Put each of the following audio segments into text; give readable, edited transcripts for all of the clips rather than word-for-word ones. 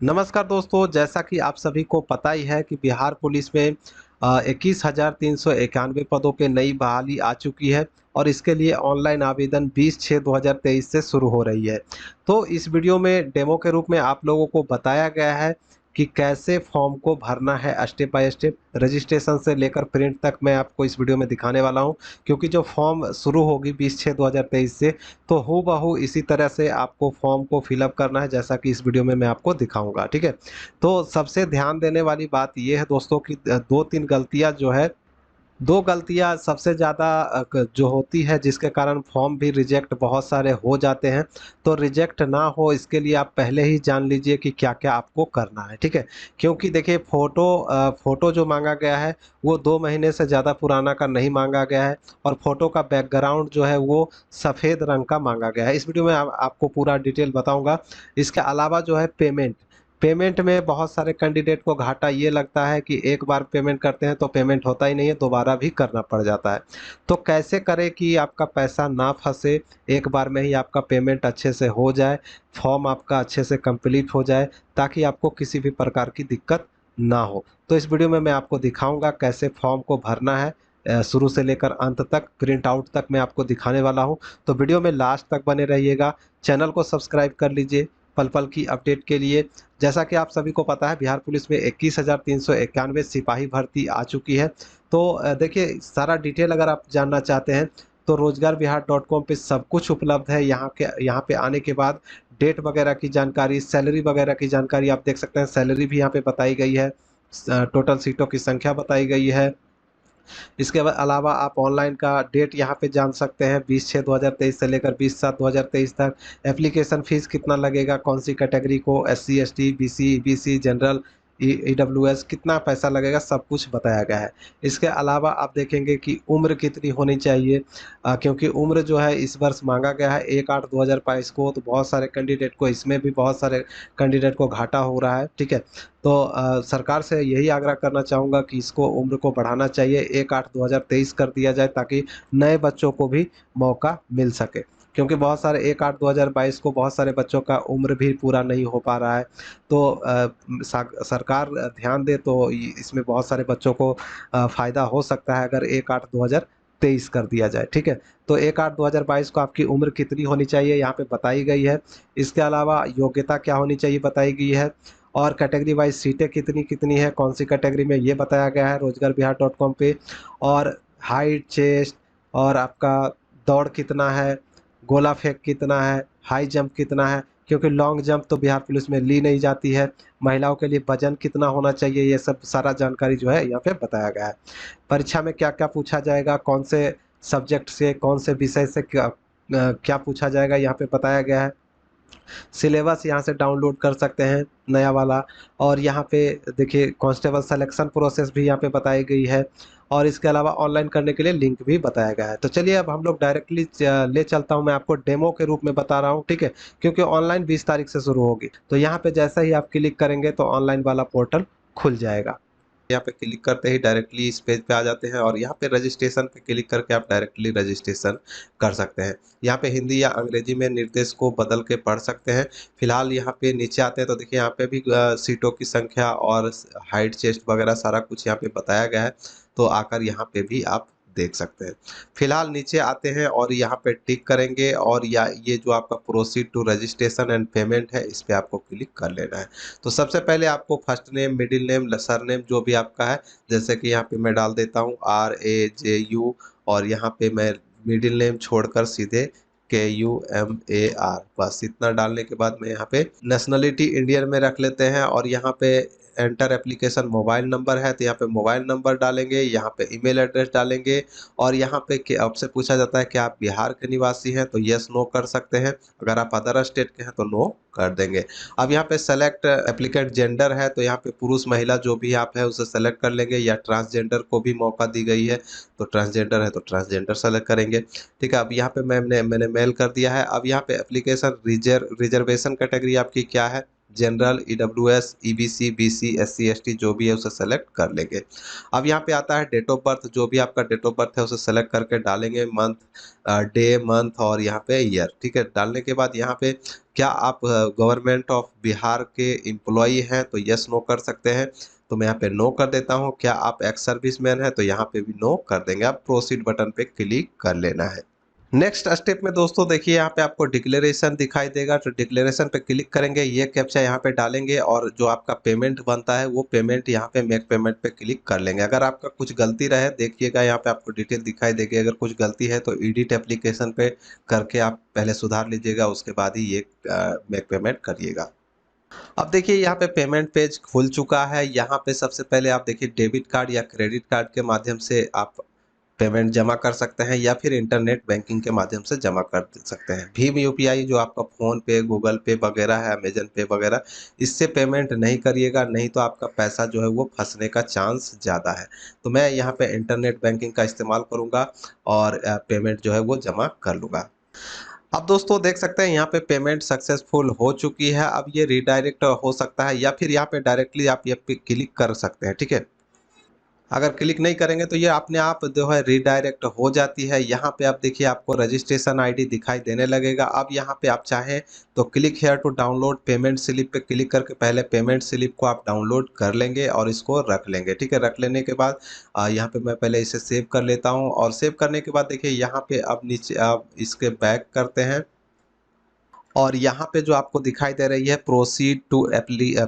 नमस्कार दोस्तों, जैसा कि आप सभी को पता ही है कि बिहार पुलिस में 21,391 पदों पे नई बहाली आ चुकी है और इसके लिए ऑनलाइन आवेदन 20/6/2023 से शुरू हो रही है। तो इस वीडियो में डेमो के रूप में आप लोगों को बताया गया है कि कैसे फॉर्म को भरना है स्टेप बाय स्टेप, रजिस्ट्रेशन से लेकर प्रिंट तक मैं आपको इस वीडियो में दिखाने वाला हूं। क्योंकि जो फॉर्म शुरू होगी 20/6/2023 से, तो हूबहू इसी तरह से आपको फॉर्म को फिलअप करना है जैसा कि इस वीडियो में मैं आपको दिखाऊंगा। ठीक है, तो सबसे ध्यान देने वाली बात यह है दोस्तों कि दो तीन गलतियां जो है, दो गलतियां सबसे ज़्यादा जो होती है जिसके कारण फॉर्म भी रिजेक्ट बहुत सारे हो जाते हैं। तो रिजेक्ट ना हो इसके लिए आप पहले ही जान लीजिए कि क्या क्या आपको करना है। ठीक है, क्योंकि देखिए फ़ोटो जो मांगा गया है वो 2 महीने से ज़्यादा पुराना का नहीं मांगा गया है और फोटो का बैकग्राउंड जो है वो सफ़ेद रंग का मांगा गया है। इस वीडियो में आपको पूरा डिटेल बताऊंगा। इसके अलावा जो है पेमेंट, पेमेंट में बहुत सारे कैंडिडेट को घाटा ये लगता है कि एक बार पेमेंट करते हैं तो पेमेंट होता ही नहीं है, दोबारा भी करना पड़ जाता है। तो कैसे करें कि आपका पैसा ना फंसे, एक बार में ही आपका पेमेंट अच्छे से हो जाए, फॉर्म आपका अच्छे से कंप्लीट हो जाए, ताकि आपको किसी भी प्रकार की दिक्कत ना हो। तो इस वीडियो में मैं आपको दिखाऊंगा कैसे फॉर्म को भरना है, शुरू से लेकर अंत तक प्रिंट आउट तक मैं आपको दिखाने वाला हूं। तो वीडियो में लास्ट तक बने रहिएगा। चैनल को सब्सक्राइब कर लीजिए पल पल की अपडेट के लिए। जैसा कि आप सभी को पता है, बिहार पुलिस में 21,391 सिपाही भर्ती आ चुकी है। तो देखिए, सारा डिटेल अगर आप जानना चाहते हैं तो रोजगारबिहार.com पे सब कुछ उपलब्ध है। यहाँ पे आने के बाद डेट वगैरह की जानकारी, सैलरी वगैरह की जानकारी आप देख सकते हैं। सैलरी भी यहाँ पे बताई गई है, टोटल सीटों की संख्या बताई गई है। इसके अलावा आप ऑनलाइन का डेट यहाँ पे जान सकते हैं, 20/6/2023 से लेकर 20/7/2023 तक। एप्लीकेशन फीस कितना लगेगा, कौन सी कैटेगरी को, SC ST BC EBC general EWS कितना पैसा लगेगा, सब कुछ बताया गया है। इसके अलावा आप देखेंगे कि उम्र कितनी होनी चाहिए, क्योंकि उम्र जो है इस वर्ष मांगा गया है 1/8/2022 को। तो बहुत सारे कैंडिडेट को, इसमें भी बहुत सारे कैंडिडेट को घाटा हो रहा है। ठीक है, तो सरकार से यही आग्रह करना चाहूँगा कि इसको उम्र को बढ़ाना चाहिए, 1/8/2023 कर दिया जाए ताकि नए बच्चों को भी मौका मिल सके। क्योंकि बहुत सारे 1/8/2022 को बहुत सारे बच्चों का उम्र भी पूरा नहीं हो पा रहा है। तो सरकार ध्यान दे तो इसमें बहुत सारे बच्चों को फ़ायदा हो सकता है अगर 1/8/2023 कर दिया जाए। ठीक है, तो 1/8/2022 को आपकी उम्र कितनी होनी चाहिए यहाँ पे बताई गई है। इसके अलावा योग्यता क्या होनी चाहिए बताई गई है, और कैटेगरी वाइज सीटें कितनी कितनी है, कौन सी कैटेगरी में, ये बताया गया है रोजगारबिहार.com पे। और हाइट, चेस्ट, और आपका दौड़ कितना है, गोला फेंक कितना है, हाई जंप कितना है, क्योंकि लॉन्ग जंप तो बिहार पुलिस में ली नहीं जाती है। महिलाओं के लिए वजन कितना होना चाहिए, ये सब सारा जानकारी जो है यहाँ पे बताया गया है। परीक्षा में क्या क्या पूछा जाएगा, कौन से सब्जेक्ट से, कौन से विषय से क्या पूछा जाएगा, यहाँ पे बताया गया है। सिलेबस यहाँ से डाउनलोड कर सकते हैं नया वाला। और यहाँ पे देखिए कांस्टेबल सिलेक्शन प्रोसेस भी यहाँ पे बताई गई है, और इसके अलावा ऑनलाइन करने के लिए लिंक भी बताया गया है। तो चलिए अब हम लोग डायरेक्टली ले चलता हूँ, मैं आपको डेमो के रूप में बता रहा हूँ। ठीक है, क्योंकि ऑनलाइन 20 तारीख से शुरू होगी। तो यहाँ पे जैसा ही आप क्लिक करेंगे तो ऑनलाइन वाला पोर्टल खुल जाएगा। यहाँ पे क्लिक करते ही डायरेक्टली इस पेज पे आ जाते हैं और यहाँ पे रजिस्ट्रेशन पे क्लिक करके आप डायरेक्टली रजिस्ट्रेशन कर सकते हैं। यहाँ पे हिंदी या अंग्रेजी में निर्देश को बदल के पढ़ सकते हैं। फिलहाल यहाँ पे नीचे आते हैं तो देखिए यहाँ पे भी सीटों की संख्या और हाइट, चेस्ट वगैरह सारा कुछ यहाँ पे बताया गया है। तो आकर यहाँ पे भी आप देख सकते हैं। फिलहाल नीचे आते हैं और यहाँ पे टिक करेंगे, और या ये जो आपका proceed to registration and payment है, इस पे आपको क्लिक कर लेना है। तो सबसे पहले आपको first name, middle name, sir name जो भी आपका है, जैसे कि यहाँ पे मैं डाल देता हूँ RAJU, और यहाँ पे मैं मिडिल नेम छोड़कर सीधे KUMAR, बस इतना डालने के बाद मैं यहाँ पे नेशनलिटी इंडियन में रख लेते हैं। और यहाँ पे एंटर एप्लीकेशन मोबाइल नंबर है तो यहाँ पे मोबाइल नंबर डालेंगे, यहाँ पे ईमेल एड्रेस डालेंगे। और यहाँ पे आपसे पूछा जाता है कि आप बिहार के निवासी हैं, तो यस नो कर सकते हैं। अगर आप अदर स्टेट के हैं तो नो कर देंगे। अब यहाँ पे सेलेक्ट एप्लीकेंट जेंडर है, तो यहाँ पे पुरुष महिला जो भी आप है उसे सेलेक्ट कर लेंगे, या ट्रांसजेंडर को भी मौका दी गई है तो ट्रांसजेंडर है तो ट्रांसजेंडर सेलेक्ट करेंगे। ठीक है, अब यहाँ पे मैंने मेल कर दिया है। अब यहाँ पे एप्लीकेशन रिजर्वेशन कैटेगरी आपकी क्या है general, EWS, EBC, BC, SC, ST जो भी है उसे सेलेक्ट कर लेंगे। अब यहाँ पे आता है डेट ऑफ बर्थ, जो भी आपका डेट ऑफ बर्थ है उसे सेलेक्ट करके डालेंगे, मंथ, डे, मंथ और यहाँ पे ईयर, ठीक है। डालने के बाद यहाँ पे क्या आप गवर्नमेंट ऑफ बिहार के एम्प्लॉई हैं तो यस नो कर सकते हैं, तो मैं यहाँ पे नो कर देता हूँ। क्या आप एक्स सर्विसमैन हैं तो यहाँ पे भी नो कर देंगे। आप प्रोसीड बटन पे क्लिक कर लेना है। नेक्स्ट स्टेप में दोस्तों देखिए यहाँ पे आपको डिक्लेरेशन दिखाई देगा, तो डिक्लेरेशन पे क्लिक करेंगे, ये कैप्चा यहाँ पे डालेंगे और जो आपका पेमेंट बनता है वो पेमेंट यहाँ पे मेक पेमेंट पे क्लिक कर लेंगे। अगर आपका कुछ गलती रहे देखिएगा यहाँ पे आपको डिटेल दिखाई देगी, अगर कुछ गलती है तो एडिट एप्लीकेशन पे करके आप पहले सुधार लीजिएगा, उसके बाद ही ये मेक पेमेंट करिएगा। अब देखिए यहाँ पे पेमेंट पेज खुल चुका है। यहाँ पे सबसे पहले आप देखिए डेबिट कार्ड या क्रेडिट कार्ड के माध्यम से आप पेमेंट जमा कर सकते हैं या फिर इंटरनेट बैंकिंग के माध्यम से जमा कर सकते हैं। भीम यूपीआई जो आपका फ़ोन पे, गूगल पे वगैरह है, अमेजन पे वगैरह, इससे पेमेंट नहीं करिएगा, नहीं तो आपका पैसा जो है वो फंसने का चांस ज़्यादा है। तो मैं यहाँ पे इंटरनेट बैंकिंग का इस्तेमाल करूँगा और पेमेंट जो है वो जमा कर लूँगा। अब दोस्तों देख सकते हैं यहाँ पे पेमेंट सक्सेसफुल हो चुकी है। अब ये रीडायरेक्ट हो सकता है या फिर यहाँ पे डायरेक्टली आप ये पे क्लिक कर सकते हैं, ठीक है। अगर क्लिक नहीं करेंगे तो ये अपने आप जो है रीडायरेक्ट हो जाती है। यहाँ पे आप देखिए आपको रजिस्ट्रेशन आईडी दिखाई देने लगेगा। अब यहाँ पे आप चाहें तो click here to download payment slip पे क्लिक करके पहले पेमेंट स्लिप को आप डाउनलोड कर लेंगे और इसको रख लेंगे, ठीक है। रख लेने के बाद यहाँ पे मैं पहले इसे सेव कर लेता हूँ और सेव करने के बाद देखिए यहाँ पे अब नीचे आप इसके बैक करते हैं और यहाँ पे जो आपको दिखाई दे रही है proceed to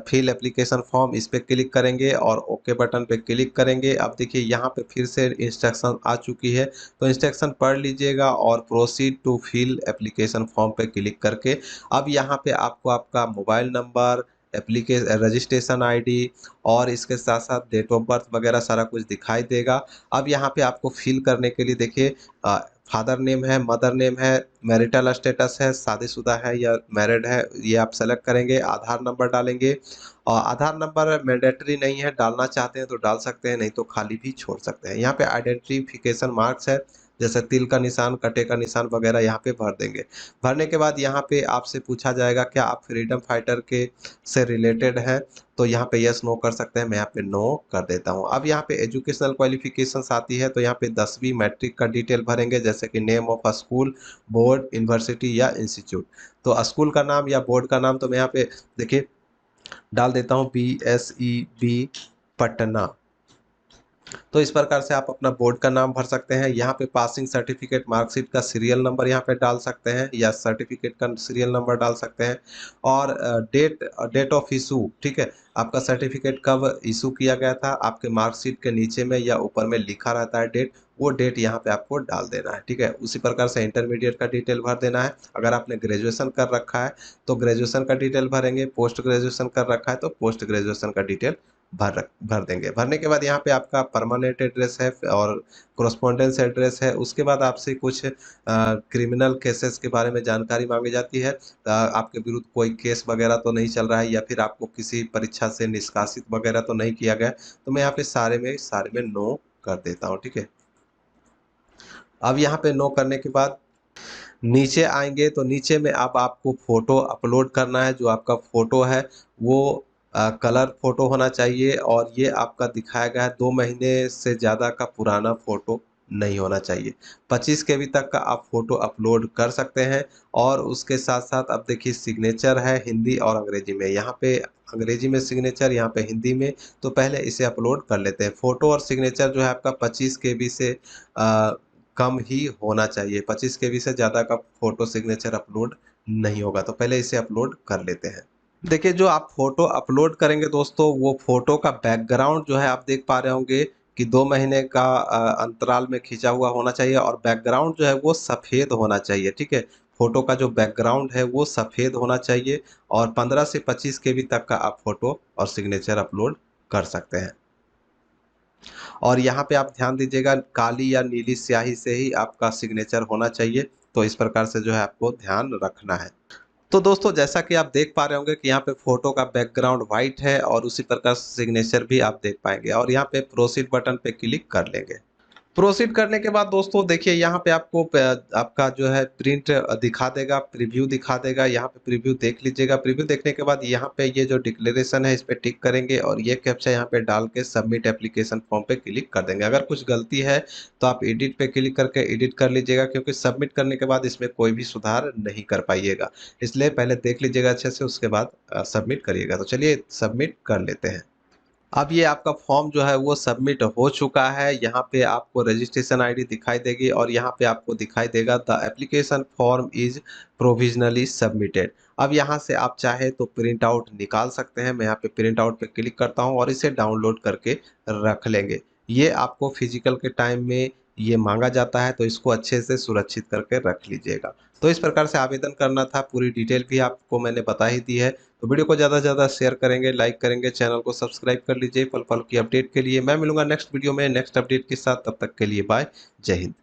fill application form, इस पे क्लिक करेंगे और ओके बटन पे क्लिक करेंगे। अब देखिए यहाँ पे फिर से इंस्ट्रक्शन आ चुकी है, तो इंस्ट्रक्शन पढ़ लीजिएगा और proceed to fill application form पे क्लिक करके अब यहाँ पे आपको आपका mobile number, application registration ID और इसके साथ साथ डेट ऑफ बर्थ वगैरह सारा कुछ दिखाई देगा। अब यहाँ पे आपको फिल करने के लिए देखिए फादर नेम है, मदर नेम है, मैरिटल स्टेटस है, शादीशुदा है या मैरिड है, ये आप सेलेक्ट करेंगे। आधार नंबर डालेंगे और आधार नंबर मैंडेटरी नहीं है, डालना चाहते हैं तो डाल सकते हैं, नहीं तो खाली भी छोड़ सकते हैं। यहाँ पे आइडेंटिफिकेशन मार्क्स है, जैसे तिल का निशान, कटे का निशान वगैरह यहाँ पे भर देंगे। भरने के बाद यहाँ पे आपसे पूछा जाएगा क्या आप फ्रीडम फाइटर के से रिलेटेड हैं, तो यहाँ पे यस नो कर सकते हैं, मैं यहाँ पे नो कर देता हूँ। अब यहाँ पे एजुकेशनल क्वालिफिकेशंस आती है, तो यहाँ पे 10वीं मैट्रिक का डिटेल भरेंगे, जैसे कि name of a school, board, university या इंस्टीट्यूट। तो स्कूल का नाम या बोर्ड का नाम तो मैं यहाँ पे देखिए डाल देता हूँ BSEB पटना। तो इस प्रकार से आप अपना बोर्ड का नाम भर सकते हैं। यहाँ पे पासिंग सर्टिफिकेट, मार्कशीट का सीरियल नंबर यहाँ पे डाल सकते हैं या सर्टिफिकेट का सीरियल नंबर डाल सकते हैं और डेट ऑफ इशू, ठीक है। आपका सर्टिफिकेट कब इशू किया गया था, आपके मार्कशीट के नीचे में या ऊपर में लिखा रहता है डेट, वो डेट यहाँ पे आपको डाल देना है, ठीक है। उसी प्रकार से इंटरमीडिएट का डिटेल भर देना है। अगर आपने ग्रेजुएशन कर रखा है तो ग्रेजुएशन का डिटेल भरेंगे, पोस्ट ग्रेजुएशन कर रखा है तो पोस्ट ग्रेजुएशन का डिटेल भर देंगे। भरने के बाद यहाँ पे आपका परमानेंट एड्रेस है और कोरस्पोंडेंस एड्रेस है। उसके बाद आपसे कुछ क्रिमिनल केसेस के बारे में जानकारी मांगी जाती है। आपके विरुद्ध कोई केस वगैरह तो नहीं चल रहा है या फिर आपको किसी परीक्षा से निष्कासित वगैरह तो नहीं किया गया, तो मैं यहाँ पे सारे में नो कर देता हूँ, ठीक है। अब यहाँ पे नो करने के बाद नीचे आएंगे तो नीचे में अब आपको फोटो अपलोड करना है। जो आपका फोटो है वो कलर फोटो होना चाहिए और ये आपका दिखाया गया है 2 महीने से ज़्यादा का पुराना फोटो नहीं होना चाहिए। 25 केबी तक का आप फोटो अपलोड कर सकते हैं और उसके साथ साथ अब देखिए सिग्नेचर है हिंदी और अंग्रेजी में। यहाँ पे अंग्रेजी में सिग्नेचर, यहाँ पे हिंदी में, तो पहले इसे अपलोड कर लेते हैं। फोटो और सिग्नेचर जो है आपका 25 केबी से कम ही होना चाहिए। 25 केबी से ज़्यादा का फोटो सिग्नेचर अपलोड नहीं होगा, तो पहले इसे अपलोड कर लेते हैं। देखिए जो आप फोटो अपलोड करेंगे दोस्तों, वो फोटो का बैकग्राउंड जो है आप देख पा रहे होंगे कि 2 महीने का अंतराल में खींचा हुआ होना चाहिए और बैकग्राउंड जो है वो सफ़ेद होना चाहिए, ठीक है। फोटो का जो बैकग्राउंड है वो सफ़ेद होना चाहिए और 15 से 25 केबी तक का आप फोटो और सिग्नेचर अपलोड कर सकते हैं। और यहाँ पे आप ध्यान दीजिएगा काली या नीली स्याही से ही आपका सिग्नेचर होना चाहिए, तो इस प्रकार से जो है आपको ध्यान रखना है। तो दोस्तों जैसा कि आप देख पा रहे होंगे कि यहाँ पे फोटो का बैकग्राउंड व्हाइट है और उसी प्रकार सिग्नेचर भी आप देख पाएंगे और यहाँ पे प्रोसीड बटन पे क्लिक कर लेंगे। प्रोसीड करने के बाद दोस्तों देखिए यहाँ पे आपको आपका जो है प्रिंट दिखा देगा, प्रीव्यू दिखा देगा। यहाँ पे प्रीव्यू देख लीजिएगा। प्रीव्यू देखने के बाद यहाँ पे ये जो डिक्लेरेशन है इस पे टिक करेंगे और ये कैप्चा यहाँ पे डाल के सबमिट एप्लीकेशन फॉर्म पे क्लिक कर देंगे। अगर कुछ गलती है तो आप एडिट पे क्लिक करके एडिट कर लीजिएगा, क्योंकि सबमिट करने के बाद इसमें कोई भी सुधार नहीं कर पाइएगा। इसलिए पहले देख लीजिएगा अच्छे से, उसके बाद सबमिट करिएगा। तो चलिए सबमिट कर लेते हैं। अब ये आपका फॉर्म जो है वो सबमिट हो चुका है। यहाँ पे आपको रजिस्ट्रेशन आईडी दिखाई देगी और यहाँ पे आपको दिखाई देगा the application form is provisionally submitted. अब यहाँ से आप चाहे तो प्रिंट आउट निकाल सकते हैं। मैं यहाँ पे प्रिंट आउट पे क्लिक करता हूँ और इसे डाउनलोड करके रख लेंगे। ये आपको फिजिकल के टाइम में ये मांगा जाता है, तो इसको अच्छे से सुरक्षित करके रख लीजिएगा। तो इस प्रकार से आवेदन करना था। पूरी डिटेल भी आपको मैंने बता ही दी है। तो वीडियो को ज़्यादा से ज़्यादा शेयर करेंगे, लाइक करेंगे, चैनल को सब्सक्राइब कर लीजिए पल पल की अपडेट के लिए। मैं मिलूंगा नेक्स्ट वीडियो में नेक्स्ट अपडेट के साथ। तब तक के लिए बाय, जय हिंद।